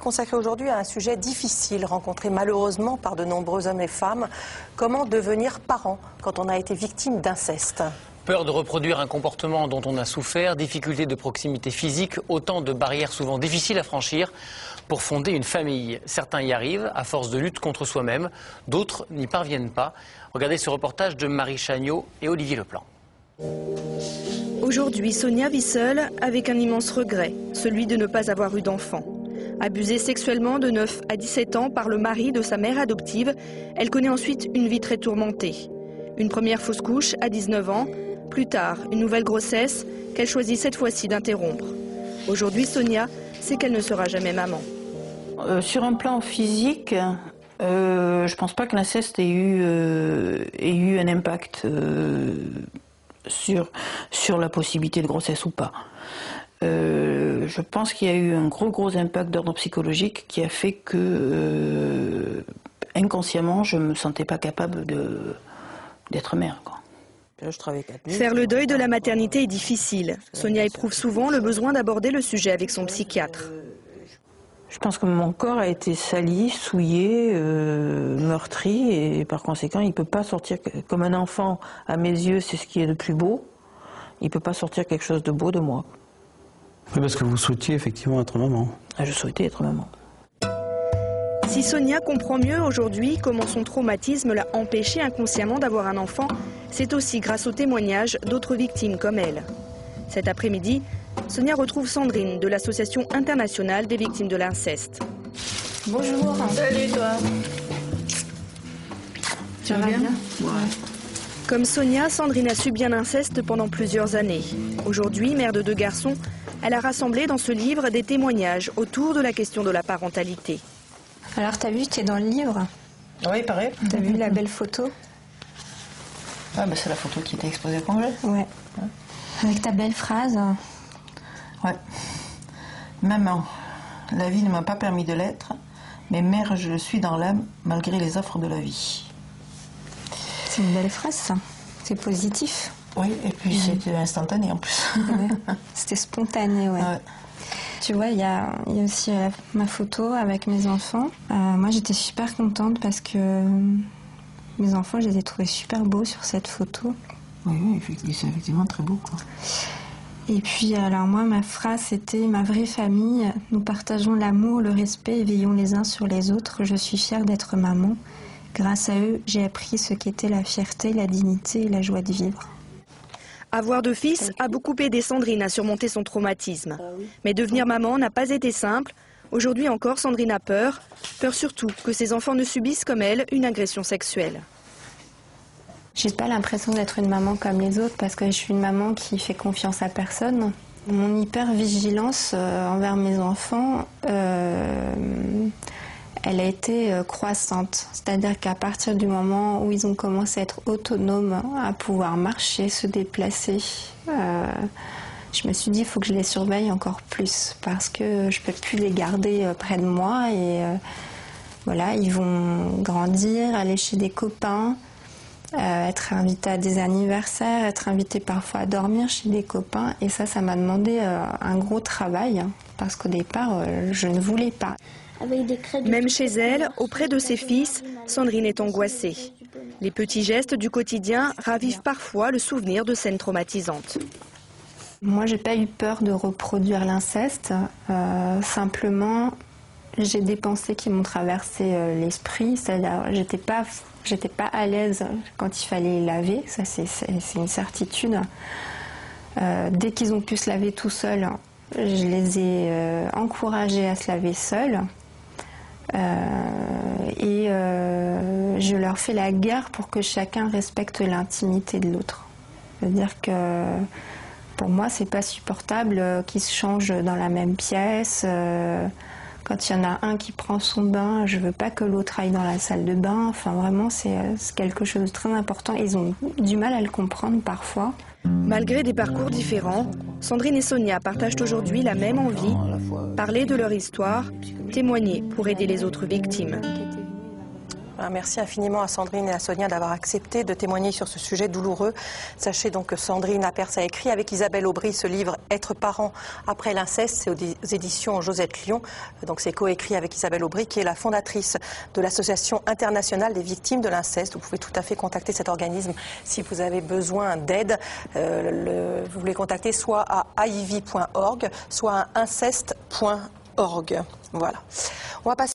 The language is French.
consacrée aujourd'hui à un sujet difficile, rencontré malheureusement par de nombreux hommes et femmes. Comment devenir parent quand on a été victime d'inceste ? Peur de reproduire un comportement dont on a souffert, difficulté de proximité physique, autant de barrières souvent difficiles à franchir pour fonder une famille. Certains y arrivent à force de lutte contre soi-même, d'autres n'y parviennent pas. Regardez ce reportage de Marie Chagnot et Olivier Leplan. Aujourd'hui, Sonia vit seule avec un immense regret, celui de ne pas avoir eu d'enfant. Abusée sexuellement de 9 à 17 ans par le mari de sa mère adoptive, elle connaît ensuite une vie très tourmentée. Une première fausse couche à 19 ans, plus tard une nouvelle grossesse qu'elle choisit cette fois-ci d'interrompre. Aujourd'hui, Sonia sait qu'elle ne sera jamais maman. Sur un plan physique, je pense pas que l'inceste ait eu un impact sur la possibilité de grossesse ou pas. Je pense qu'il y a eu un gros impact d'ordre psychologique qui a fait que inconsciemment je me sentais pas capable d'être mère, quoi. Faire le deuil de la maternité est difficile. Sonia éprouve souvent le besoin d'aborder le sujet avec son psychiatre. Je pense que mon corps a été sali, souillé, meurtri, et par conséquent, il ne peut pas sortir comme un enfant. À mes yeux, c'est ce qui est le plus beau. Il ne peut pas sortir quelque chose de beau de moi. Oui, parce que vous souhaitiez effectivement être maman. Je souhaitais être maman. Si Sonia comprend mieux aujourd'hui comment son traumatisme l'a empêché inconsciemment d'avoir un enfant, c'est aussi grâce aux témoignages d'autres victimes comme elle. Cet après-midi, Sonia retrouve Sandrine de l'Association internationale des victimes de l'inceste. Bonjour. Salut toi. Tu vas bien? Ouais. Comme Sonia, Sandrine a subi un inceste pendant plusieurs années. Aujourd'hui, mère de 2 garçons, elle a rassemblé dans ce livre des témoignages autour de la question de la parentalité. Alors, t'as vu, t'es dans le livre? Oui, pareil. T'as vu la belle photo? Ah, bah c'est la photo qui était exposée au Congrès. Ouais. Avec ta belle phrase. Ouais. Maman, la vie ne m'a pas permis de l'être, mais mère, je le suis dans l'âme, malgré les offres de la vie. C'est une belle phrase, ça. C'est positif. Oui, et puis c'était instantané en plus. Ouais. C'était spontané, ouais. Tu vois, il y a aussi ma photo avec mes enfants. Moi, j'étais super contente parce que mes enfants, je les ai trouvés super beaux sur cette photo. Oui, c'est effectivement très beau, quoi. Et puis, alors moi, ma phrase, c'était « Ma vraie famille, nous partageons l'amour, le respect et veillons les uns sur les autres. Je suis fière d'être maman. Grâce à eux, j'ai appris ce qu'était la fierté, la dignité et la joie de vivre. » Avoir 2 fils a beaucoup aidé Sandrine à surmonter son traumatisme. Mais devenir maman n'a pas été simple. Aujourd'hui encore, Sandrine a peur. Peur surtout que ses enfants ne subissent comme elle une agression sexuelle. J'ai pas l'impression d'être une maman comme les autres parce que je suis une maman qui fait confiance à personne. Mon hyper-vigilance envers mes enfants, elle a été croissante. C'est-à-dire qu'à partir du moment où ils ont commencé à être autonomes, à pouvoir marcher, se déplacer, je me suis dit il faut que je les surveille encore plus parce que je peux plus les garder près de moi et voilà, ils vont grandir, aller chez des copains, être invités à des anniversaires, être invités parfois à dormir chez des copains et ça m'a demandé un gros travail parce qu'au départ je ne voulais pas. Même chez elle, auprès de ses fils, Sandrine est angoissée. Les petits gestes du quotidien ravivent parfois le souvenir de scènes traumatisantes. Moi, j'ai pas eu peur de reproduire l'inceste. Simplement, j'ai des pensées qui m'ont traversé l'esprit. C'est-à-dire, j'étais pas à l'aise quand il fallait les laver. Ça, c'est une certitude. Dès qu'ils ont pu se laver tout seuls, je les ai encouragés à se laver seuls. Je leur fais la guerre pour que chacun respecte l'intimité de l'autre. C'est-à-dire que pour moi, c'est pas supportable qu'ils se changent dans la même pièce. Quand il y en a un qui prend son bain, je veux pas que l'autre aille dans la salle de bain. Enfin, vraiment, c'est quelque chose de très important. Ils ont du mal à le comprendre parfois. Malgré des parcours différents, Sandrine et Sonia partagent aujourd'hui la même envie, parler de leur histoire, témoigner pour aider les autres victimes. Merci infiniment à Sandrine et à Sonia d'avoir accepté de témoigner sur ce sujet douloureux. Sachez donc que Sandrine Apers a écrit avec Isabelle Aubry ce livre « Être parent après l'inceste ». C'est aux éditions Josette Lion. Donc c'est coécrit avec Isabelle Aubry, qui est la fondatrice de l'Association internationale des victimes de l'inceste. Vous pouvez tout à fait contacter cet organisme si vous avez besoin d'aide. Vous les contactez soit à aivi.org, soit à inceste.org. Voilà. On va passer